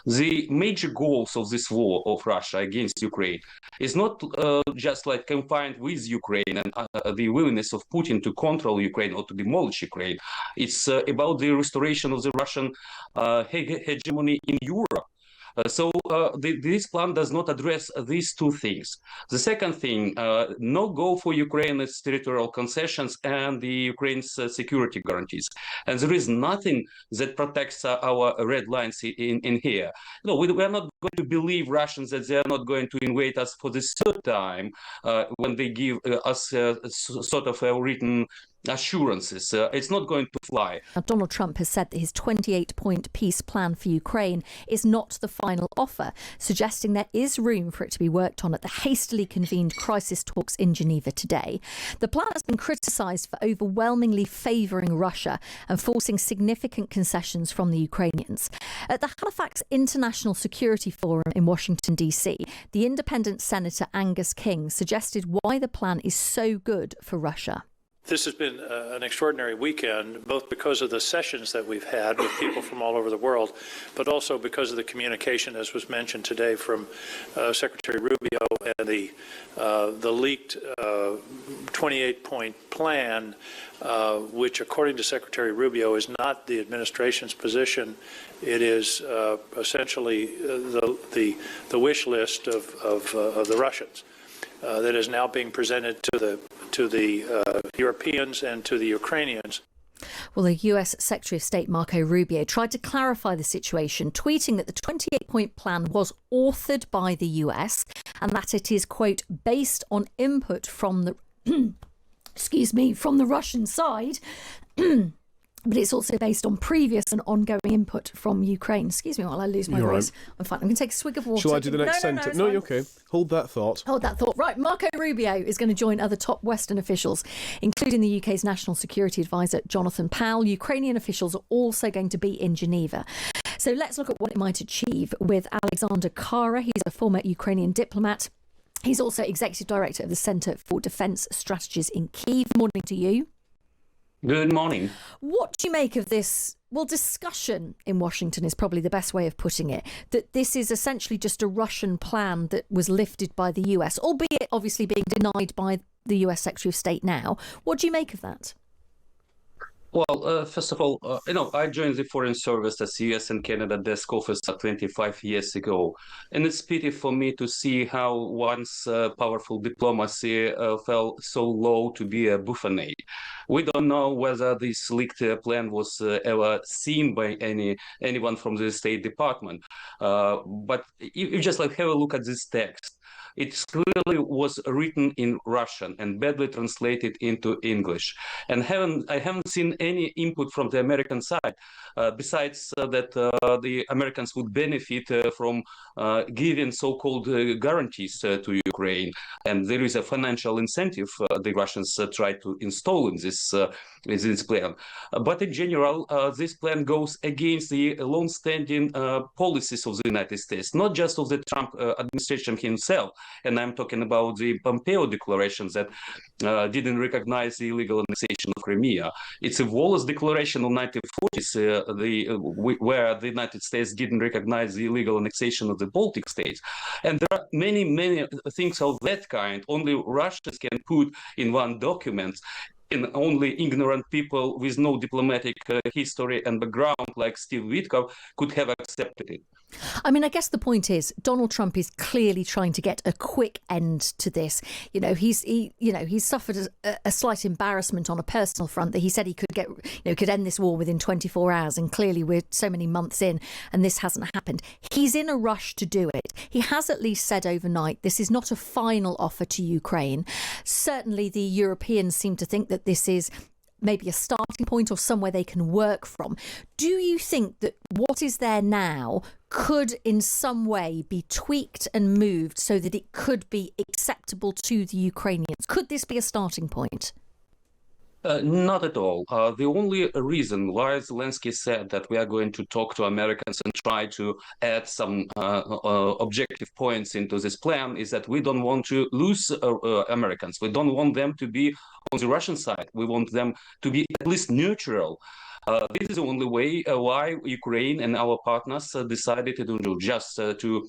The major goals of this war of Russia against Ukraine is not just like confined with Ukraine and the willingness of Putin to control Ukraine or to demolish Ukraine. It's about the restoration of the Russian hegemony in Europe. This plan does not address these two things. The second thing, no go for Ukraine's territorial concessions and the Ukraine's security guarantees. And there is nothing that protects our red lines in here. No, we are not going to believe Russians that they are not going to invade us for the third time when they give us sort of a written assurances. It's not going to fly. Now, Donald Trump has said that his 28-point peace plan for Ukraine is not the final offer, suggesting there is room for it to be worked on at the hastily convened crisis talks in Geneva today. The plan has been criticised for overwhelmingly favouring Russia and forcing significant concessions from the Ukrainians. At the Halifax International Security Forum in Washington, D.C., the independent Senator Angus King suggested why the plan is so good for Russia. This has been an extraordinary weekend, both because of the sessions that we've had with people from all over the world, but also because of the communication, as was mentioned today, from Secretary Rubio and the leaked 28-point plan, which, according to Secretary Rubio, is not the administration's position. It is essentially the wish list of the Russians. That is now being presented to the Europeans and to the Ukrainians. Well, the US Secretary of State Marco Rubio tried to clarify the situation, tweeting that the 28-point plan was authored by the US and that it is, quote, based on input from the from the Russian side. But it's also based on previous and ongoing input from Ukraine. Excuse me while I lose my voice. Right. I'm fine. I'm going to take a swig of water. Shall I do the next sentence? No, you're okay. Hold that thought. Hold that thought. Right. Marco Rubio is going to join other top Western officials, including the UK's National Security Advisor, Jonathan Powell. Ukrainian officials are also going to be in Geneva. So let's look at what it might achieve with Alexandra Khara. He's a former Ukrainian diplomat. He's also Executive Director of the Centre for Defence Strategies in Kyiv. Morning to you. Good morning. What do you make of this? Well, discussion in Washington is probably the best way of putting it, that this is essentially just a Russian plan that was lifted by the US, albeit obviously being denied by the US Secretary of State now. What do you make of that? Well, first of all, I joined the Foreign Service as US and Canada desk officer 25 years ago. And it's pity for me to see how once powerful diplomacy fell so low to be a buffonade. We don't know whether this leaked plan was ever seen by anyone from the State Department. But you just have a look at this text. It clearly was written in Russian and badly translated into English. And I haven't seen any input from the American side, besides that the Americans would benefit from giving so-called guarantees to Ukraine. And there is a financial incentive the Russians try to install in this plan. But in general, this plan goes against the long-standing policies of the United States, not just of the Trump administration himself. And I'm talking about the Pompeo declarations that didn't recognize the illegal annexation of Crimea. It's a Wallace declaration of 1940s, where the United States didn't recognize the illegal annexation of the Baltic states. And there are many things of that kind only Russians can put in one document. And only ignorant people with no diplomatic history and background like Steve Witkoff could have accepted it. I mean, I guess the point is Donald Trump is clearly trying to get a quick end to this. He's suffered a slight embarrassment on a personal front that he said he could end this war within 24 hours. And clearly we're so many months in and this hasn't happened. He's in a rush to do it. He has at least said overnight this is not a final offer to Ukraine. Certainly the Europeans seem to think that this is maybe a starting point or somewhere they can work from. Do you think that what is there now could in some way be tweaked and moved so that it could be acceptable to the Ukrainians? Could this be a starting point? Not at all. The only reason why Zelensky said that we are going to talk to Americans and try to add some objective points into this plan is that we don't want to lose Americans. We don't want them to be on the Russian side. We want them to be at least neutral. This is the only way why Ukraine and our partners decided to do just to,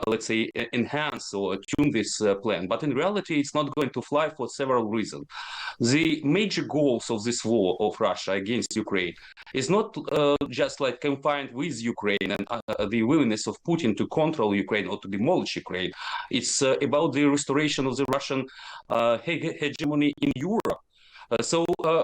let's say, enhance or tune this plan. But in reality, it's not going to fly for several reasons. The major goals of this war of Russia against Ukraine is not just like confined with Ukraine and the willingness of Putin to control Ukraine or to demolish Ukraine. It's about the restoration of the Russian hegemony in Europe.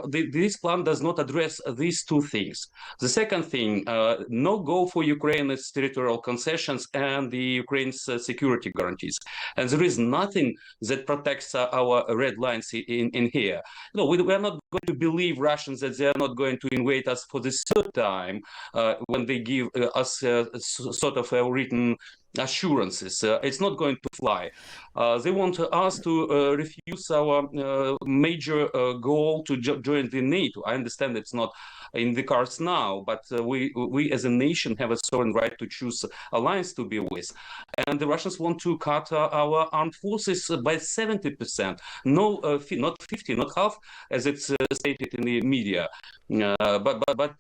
This plan does not address these two things. The second thing, no go for Ukraine's territorial concessions and the Ukraine's security guarantees. And there is nothing that protects our red lines in here. No, we are not going to believe Russians that they are not going to invade us for the third time when they give us sort of a written assurances. It's not going to fly. They want us to refuse our major goal to join the NATO. I understand it's not in the cards now, but we as a nation have a sovereign right to choose alliance to be with. And the Russians want to cut our armed forces by 70%. No, not 50, not half, as it's stated in the media, but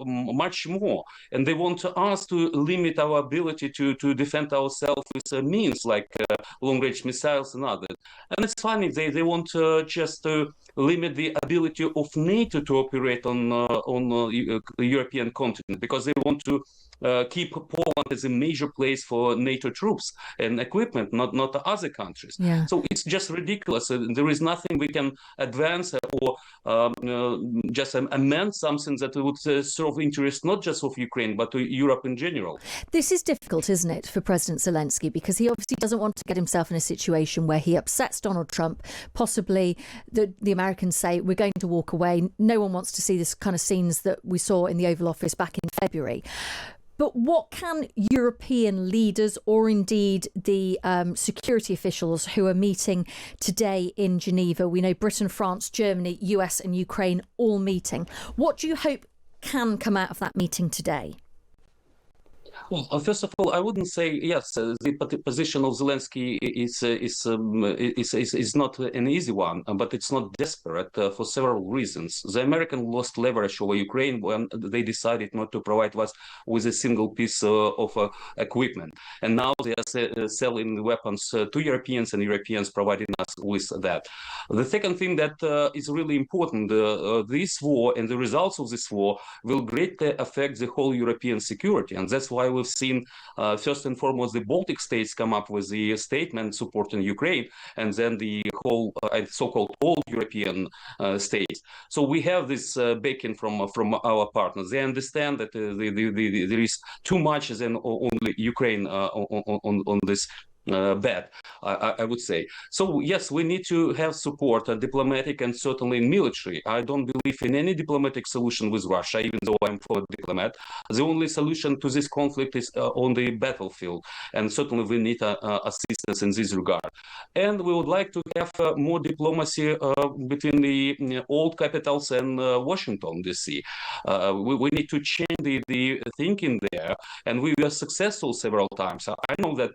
much more. And they want us to limit our ability to defend ourselves with means like long-range missiles and others. And it's funny, they want just to limit the ability of NATO to operate on the European continent, because they want to keep Poland as a major place for NATO troops and equipment, not other countries. Yeah. So it's just ridiculous. There is nothing we can advance or just amend something that would serve interest not just of Ukraine, but to Europe in general. This is difficult, isn't it, for President Zelensky, because he obviously doesn't want to get himself in a situation where he upsets Donald Trump. Possibly the Americans say, we're going to walk away. No one wants to see this kind of scenes that we saw in the Oval Office back in February. But what can European leaders, or indeed the security officials who are meeting today in Geneva, we know Britain, France, Germany, US and Ukraine all meeting, what do you hope can come out of that meeting today? Well, first of all, I wouldn't say yes. The position of Zelensky is not an easy one, but it's not desperate for several reasons. The Americans lost leverage over Ukraine when they decided not to provide us with a single piece of equipment, and now they are selling weapons to Europeans, and Europeans providing us with that. The second thing that is really important: this war and the results of this war will greatly affect the whole European security, and that's why we've seen first and foremost the Baltic states come up with the statement supporting Ukraine, and then the whole so-called all European states. So we have this backing from our partners. They understand that there is too much than only Ukraine on this bad, I would say. So yes, we need to have support, diplomatic and certainly military. I don't believe in any diplomatic solution with Russia, even though I'm for a diplomat. The only solution to this conflict is on the battlefield, and certainly we need assistance in this regard. And we would like to have more diplomacy between the old capitals and Washington, D.C. We need to change the thinking there, and we were successful several times. I know that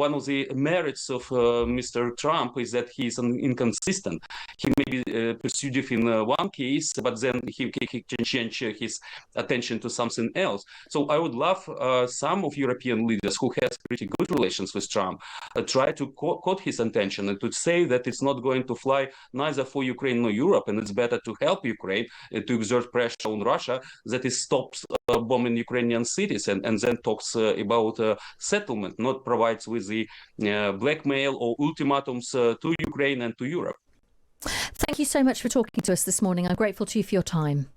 one of the merits of Mr. Trump is that he is inconsistent. He may be persuasive in one case, but then he can change his attention to something else. So I would love some of European leaders who has pretty good relations with Trump try to quote his attention and to say that it's not going to fly neither for Ukraine nor Europe, and it's better to help Ukraine to exert pressure on Russia that it stops bombing Ukrainian cities and then talks about settlement, not provides with the blackmail or ultimatums to Ukraine and to Europe. Thank you so much for talking to us this morning. I'm grateful to you for your time.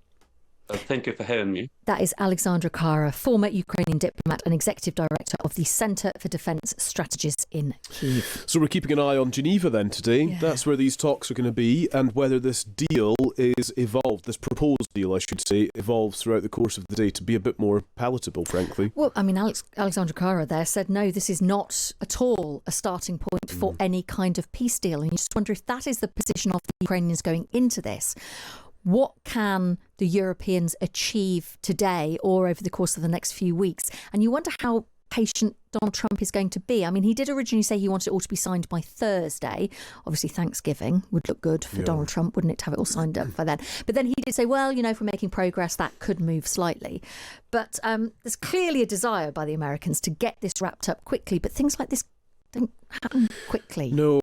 Thank you for having me. That is Alexandra Khara, former Ukrainian diplomat and executive director of the Centre for Defence Strategies in Kyiv. So we're keeping an eye on Geneva then today. Yeah. That's where these talks are going to be, and whether this deal is evolved, this proposed deal, I should say, evolves throughout the course of the day to be a bit more palatable, frankly. Well, I mean, Alexandra Khara there said, no, this is not at all a starting point for any kind of peace deal. And you just wonder if that is the position of the Ukrainians going into this. What can the Europeans achieve today or over the course of the next few weeks? And you wonder how patient Donald Trump is going to be. I mean, he did originally say he wanted it all to be signed by Thursday. Obviously, Thanksgiving would look good for Donald Trump, wouldn't it, to have it all signed up by then? But then he did say, well, if we're making progress, that could move slightly. But there's clearly a desire by the Americans to get this wrapped up quickly. But things like this don't happen quickly. No,